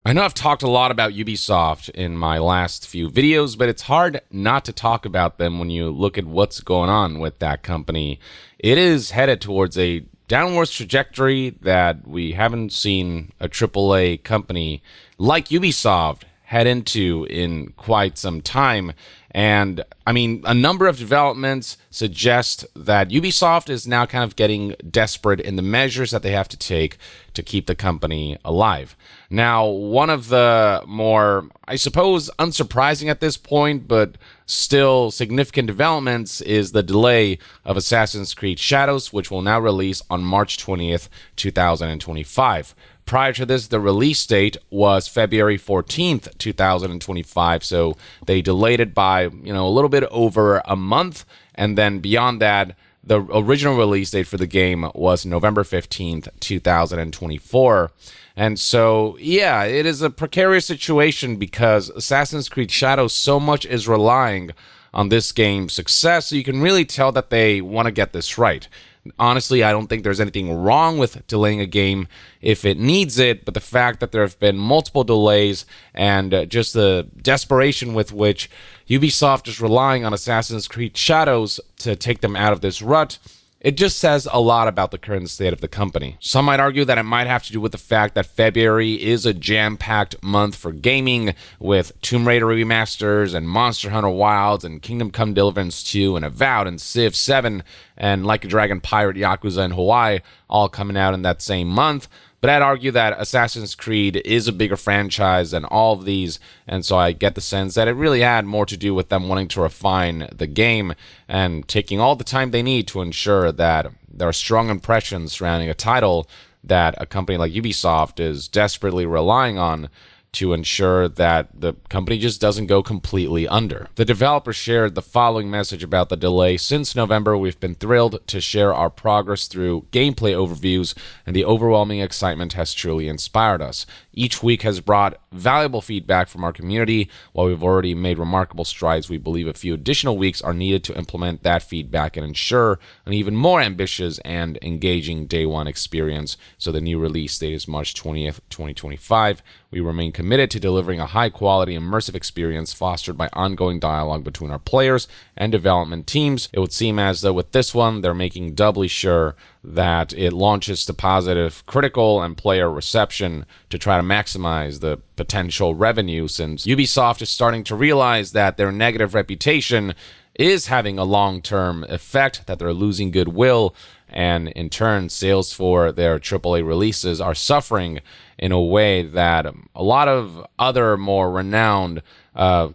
I know I've talked a lot about Ubisoft in my last few videos, but it's hard not to talk about them when you look at what's going on with that company. It is headed towards a downwards trajectory that we haven't seen a AAA company like Ubisoft head into in quite some time. And I mean, a number of developments suggest that Ubisoft is now kind of getting desperate in the measures that they have to take to keep the company alive. Now, one of the more, I suppose, unsurprising at this point, but still significant developments is the delay of Assassin's Creed Shadows, which will now release on March 20th, 2025. Prior to this, the release date was February 14th, 2025, so they delayed it by, a little bit over a month, and then beyond that, the original release date for the game was November 15th, 2024. And so, yeah, it is a precarious situation because Assassin's Creed Shadows so much is relying on this game's success, so you can really tell that they want to get this right. Honestly, I don't think there's anything wrong with delaying a game if it needs it, but the fact that there have been multiple delays and just the desperation with which Ubisoft is relying on Assassin's Creed Shadows to take them out of this rut, it just says a lot about the current state of the company. Some might argue that it might have to do with the fact that February is a jam-packed month for gaming, with Tomb Raider remasters and Monster Hunter Wilds and Kingdom Come Deliverance 2 and Avowed and Civ 7 and Like a Dragon Pirate Yakuza in Hawaii all coming out in that same month. But I'd argue that Assassin's Creed is a bigger franchise than all of these, and so I get the sense that it really had more to do with them wanting to refine the game and taking all the time they need to ensure that there are strong impressions surrounding a title that a company like Ubisoft is desperately relying on to ensure that the company just doesn't go completely under. The developer shared the following message about the delay. Since November, we've been thrilled to share our progress through gameplay overviews, and the overwhelming excitement has truly inspired us. Each week has brought valuable feedback from our community. While we've already made remarkable strides, we believe a few additional weeks are needed to implement that feedback and ensure an even more ambitious and engaging day one experience. So the new release date is March 20th, 2025. We remain committed to delivering a high-quality, immersive experience fostered by ongoing dialogue between our players and development teams. It would seem as though with this one, they're making doubly sure that it launches to positive critical and player reception to try to maximize the potential revenue, since Ubisoft is starting to realize that their negative reputation is having a long-term effect, that they're losing goodwill, and in turn, sales for their AAA releases are suffering in a way that a lot of other more renowned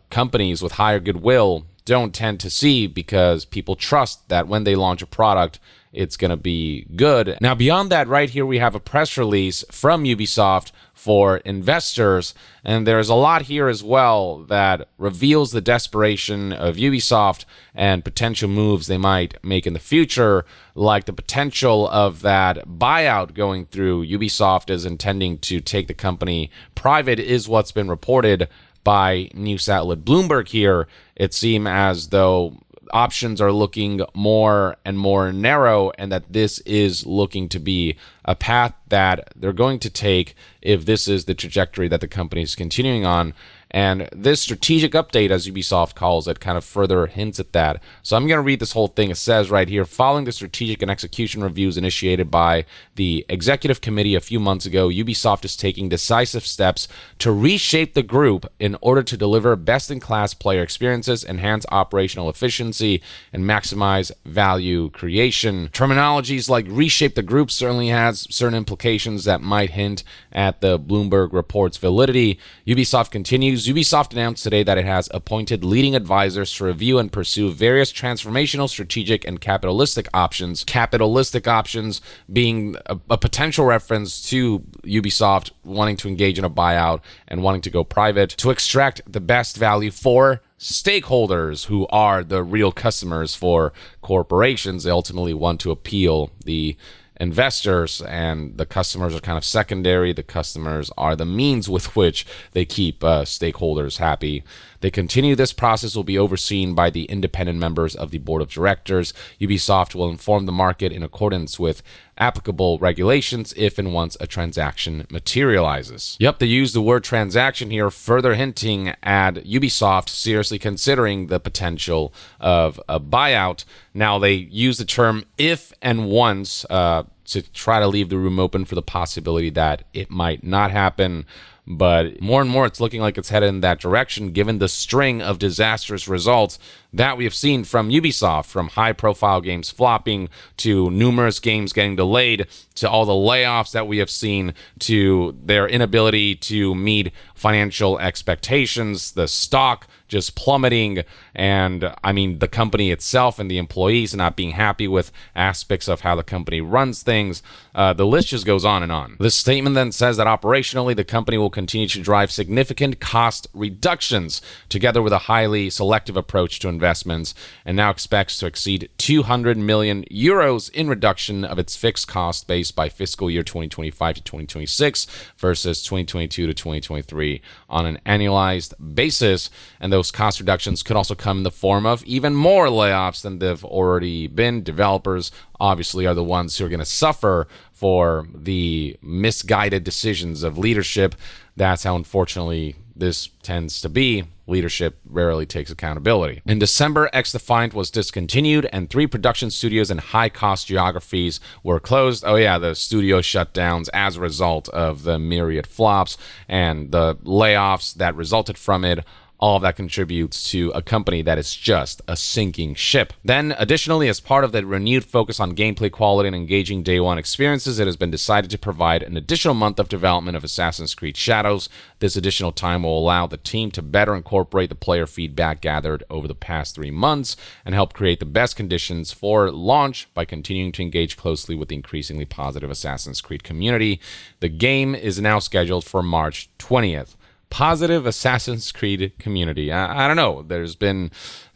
companies with higher goodwill don't tend to see, because people trust that when they launch a product, it's going to be good. Now, beyond that, right here, we have a press release from Ubisoft for investors, and there's a lot here as well that reveals the desperation of Ubisoft and potential moves they might make in the future, like the potential of that buyout going through. Ubisoft is intending to take the company private, is what's been reported by news outlet Bloomberg here. It seems as though options are looking more and more narrow, and that this is looking to be a path that they're going to take if this is the trajectory that the company is continuing on. And this strategic update, as Ubisoft calls it, kind of further hints at that. So I'm going to read this whole thing. It says right here, following the strategic and execution reviews initiated by the executive committee a few months ago, Ubisoft is taking decisive steps to reshape the group in order to deliver best-in-class player experiences, enhance operational efficiency, and maximize value creation. Terminologies like reshape the group certainly has certain implications that might hint at the Bloomberg report's validity. Ubisoft continues. Ubisoft announced today that it has appointed leading advisors to review and pursue various transformational, strategic, and capitalistic options. Capitalistic options being a potential reference to Ubisoft wanting to engage in a buyout and wanting to go private to extract the best value for stakeholders, who are the real customers for corporations. They ultimately want to appeal the investors, and the customers are kind of secondary. The customers are the means with which they keep stakeholders happy. They continue this process will be overseen by the independent members of the board of directors. Ubisoft will inform the market in accordance with applicable regulations if and once a transaction materializes. Yep, they use the word transaction here, further hinting at Ubisoft seriously considering the potential of a buyout. Now, they use the term if and once to try to leave the room open for the possibility that it might not happen. But more and more, it's looking like it's headed in that direction, given the string of disastrous results that we have seen from Ubisoft, from high-profile games flopping to numerous games getting delayed, to all the layoffs that we have seen, to their inability to meet financial expectations, the stock just plummeting, and I mean the company itself and the employees not being happy with aspects of how the company runs things. The list just goes on and on. This statement then says that operationally the company will continue to drive significant cost reductions together with a highly selective approach to investments, and now expects to exceed 200 million euros in reduction of its fixed cost base by fiscal year 2025 to 2026 versus 2022 to 2023 on an annualized basis. And those cost reductions could also come in the form of even more layoffs than they've already been. Developers obviously are the ones who are going to suffer for the misguided decisions of leadership. That's how, unfortunately, this tends to be. Leadership rarely takes accountability. In December, X-Defiant was discontinued and 3 production studios in high-cost geographies were closed. Oh yeah, the studio shutdowns as a result of the myriad flops and the layoffs that resulted from it. All of that contributes to a company that is just a sinking ship. Then, additionally, as part of the renewed focus on gameplay quality and engaging day one experiences, it has been decided to provide an additional month of development of Assassin's Creed Shadows. This additional time will allow the team to better incorporate the player feedback gathered over the past 3 months and help create the best conditions for launch by continuing to engage closely with the increasingly positive Assassin's Creed community. The game is now scheduled for March 20th. Positive Assassin's Creed community. I don't know. There's been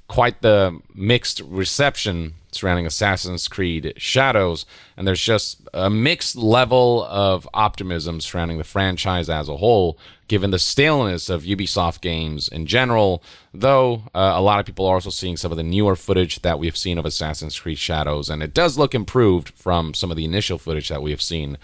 quite the mixed reception surrounding Assassin's Creed Shadows, and there's just a mixed level of optimism surrounding the franchise as a whole, given the staleness of Ubisoft games in general, though a lot of people are also seeing some of the newer footage that we've seen of Assassin's Creed Shadows, and it does look improved from some of the initial footage that we have seen.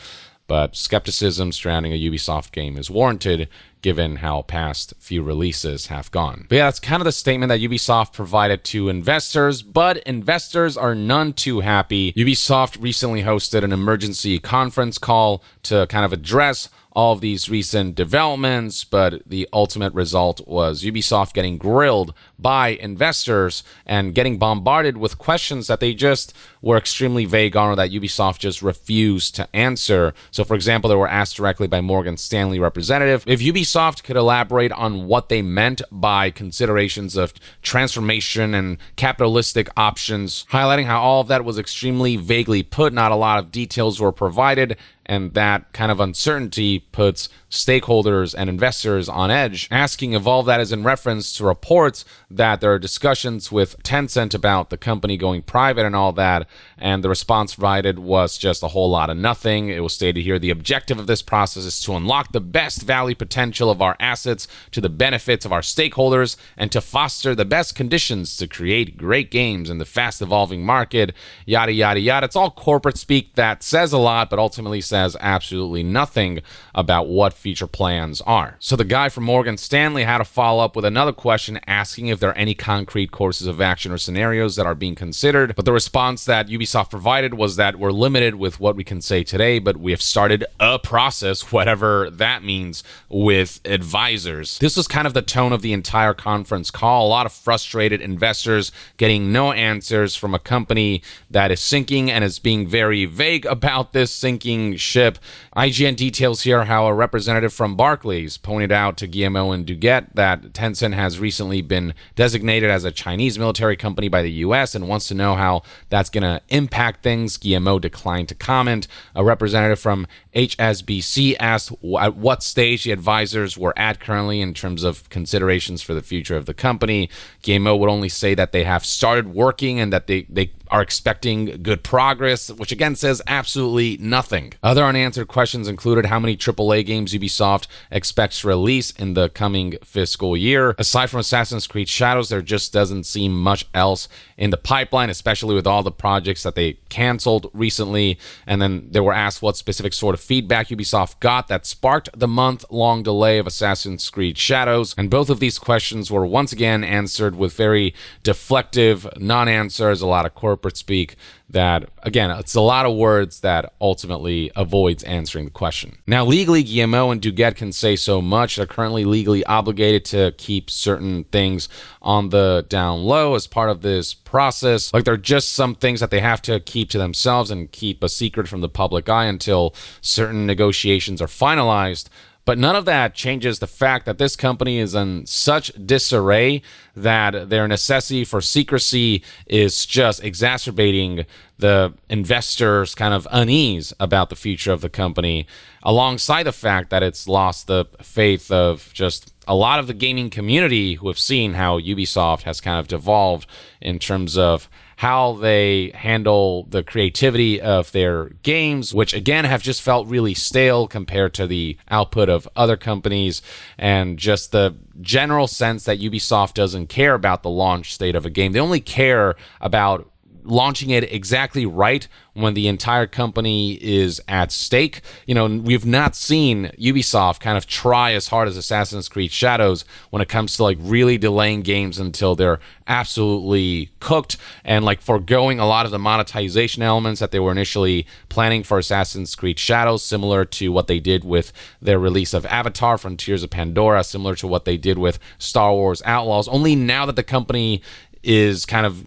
But skepticism surrounding a Ubisoft game is warranted, given how past few releases have gone. But yeah, that's kind of the statement that Ubisoft provided to investors, but investors are none too happy. Ubisoft recently hosted an emergency conference call to kind of address all of these recent developments, but the ultimate result was Ubisoft getting grilled by investors and getting bombarded with questions that they just were extremely vague on, or that Ubisoft just refused to answer. So, for example, they were asked directly by Morgan Stanley representative if Ubisoft could elaborate on what they meant by considerations of transformation and capitalistic options, highlighting how all of that was extremely vaguely put, not a lot of details were provided, and that kind of uncertainty puts stakeholders and investors on edge. Asking if all of that is in reference to reports that there are discussions with Tencent about the company going private and all that, and the response provided was just a whole lot of nothing. It was stated here, the objective of this process is to unlock the best value potential of our assets to the benefits of our stakeholders and to foster the best conditions to create great games in the fast-evolving market, yada, yada, yada. It's all corporate speak that says a lot, but ultimately says absolutely nothing about what future plans are. So the guy from Morgan Stanley had to follow up with another question asking if there are any concrete courses of action or scenarios that are being considered. But the response that Ubisoft provided was that we're limited with what we can say today, but we have started a process, whatever that means, with advisors. This was kind of the tone of the entire conference call. A lot of frustrated investors getting no answers from a company that is sinking and is being very vague about this sinking ship. IGN details here how a representative from Barclays pointed out to Guillemot and Duguet that Tencent has recently been designated as a Chinese military company by the US and wants to know how that's going to impact things. Guillemot declined to comment. A representative from HSBC asked at what stage the advisors were at currently in terms of considerations for the future of the company. Guillemot would only say that they have started working and that they are expecting good progress, which again says absolutely nothing. Other unanswered questions included how many AAA games Ubisoft expects to release in the coming fiscal year. Aside from Assassin's Creed Shadows, there just doesn't seem much else in the pipeline, especially with all the projects that they canceled recently. And then they were asked what specific sort of feedback Ubisoft got that sparked the month-long delay of Assassin's Creed Shadows. And both of these questions were once again answered with very deflective non-answers, a lot of corporate speak that, again, it's a lot of words that ultimately avoids answering the question. Now, legally, Guillemot and Duguette can say so much. They're currently legally obligated to keep certain things on the down low as part of this process. Like, there are just some things that they have to keep to themselves and keep a secret from the public eye until certain negotiations are finalized. But none of that changes the fact that this company is in such disarray that their necessity for secrecy is just exacerbating the investors' kind of unease about the future of the company, alongside the fact that it's lost the faith of just a lot of the gaming community who have seen how Ubisoft has kind of devolved in terms of how they handle the creativity of their games, which again have just felt really stale compared to the output of other companies, and just the general sense that Ubisoft doesn't care about the launch state of a game. They only care about launching it exactly right when the entire company is at stake. You know, we've not seen Ubisoft kind of try as hard as Assassin's Creed Shadows when it comes to like really delaying games until they're absolutely cooked and like foregoing a lot of the monetization elements that they were initially planning for Assassin's Creed Shadows, similar to what they did with their release of Avatar: Frontiers of Pandora, similar to what they did with Star Wars Outlaws. Only now that the company is kind of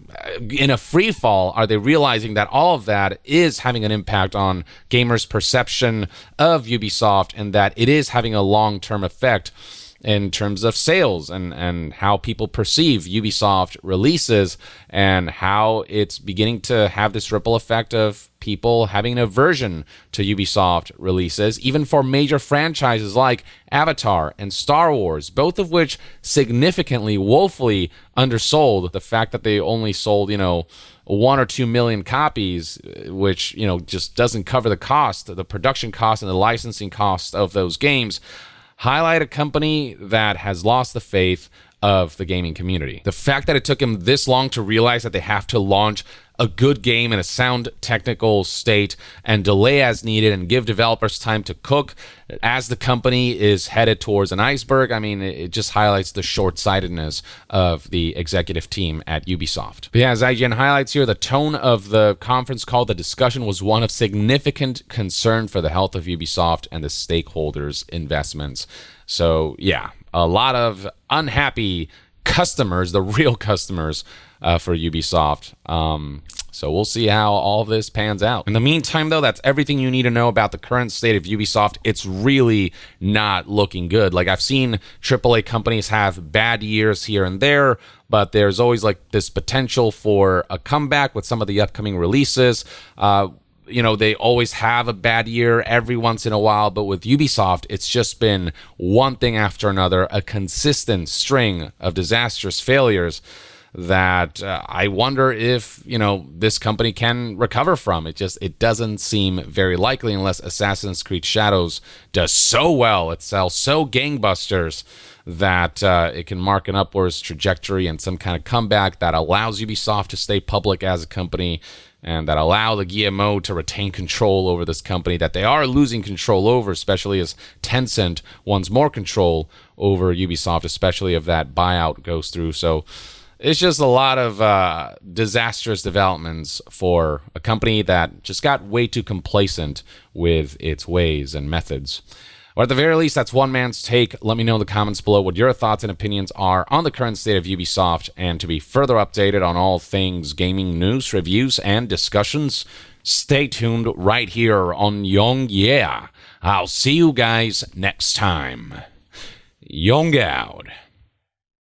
in a free fall are they realizing that all of that is having an impact on gamers' perception of Ubisoft, and that it is having a long-term effect in terms of sales and how people perceive Ubisoft releases, and how it's beginning to have this ripple effect of people having an aversion to Ubisoft releases, even for major franchises like Avatar and Star Wars, both of which significantly, woefully undersold. The fact that they only sold, 1 or 2 million copies, which, just doesn't cover the cost, the production cost and the licensing cost of those games, highlight a company that has lost the faith of the gaming community. The fact that it took them this long to realize that they have to launch a good game in a sound technical state and delay as needed and give developers time to cook as the company is headed towards an iceberg, I mean, it just highlights the short-sightedness of the executive team at Ubisoft. But yeah, as IGN highlights here, the tone of the conference call, the discussion was one of significant concern for the health of Ubisoft and the stakeholders' investments. So yeah, a lot of unhappy customers, the real customers for Ubisoft. So we'll see how all of this pans out. In the meantime, though, that's everything you need to know about the current state of Ubisoft. It's really not looking good. Like, I've seen AAA companies have bad years here and there, but there's always like this potential for a comeback with some of the upcoming releases. They always have a bad year every once in a while, but with Ubisoft, it's just been one thing after another, a consistent string of disastrous failures that I wonder if, this company can recover from. It doesn't seem very likely unless Assassin's Creed Shadows does so well, it sells so gangbusters that it can mark an upwards trajectory and some kind of comeback that allows Ubisoft to stay public as a company, and that allow the Guillemot to retain control over this company that they are losing control over, especially as Tencent wants more control over Ubisoft, especially if that buyout goes through. So it's just a lot of disastrous developments for a company that just got way too complacent with its ways and methods. Or at the very least, that's one man's take. Let me know in the comments below what your thoughts and opinions are on the current state of Ubisoft. And to be further updated on all things gaming news, reviews, and discussions, stay tuned right here on Young Yeah. I'll see you guys next time. Young out.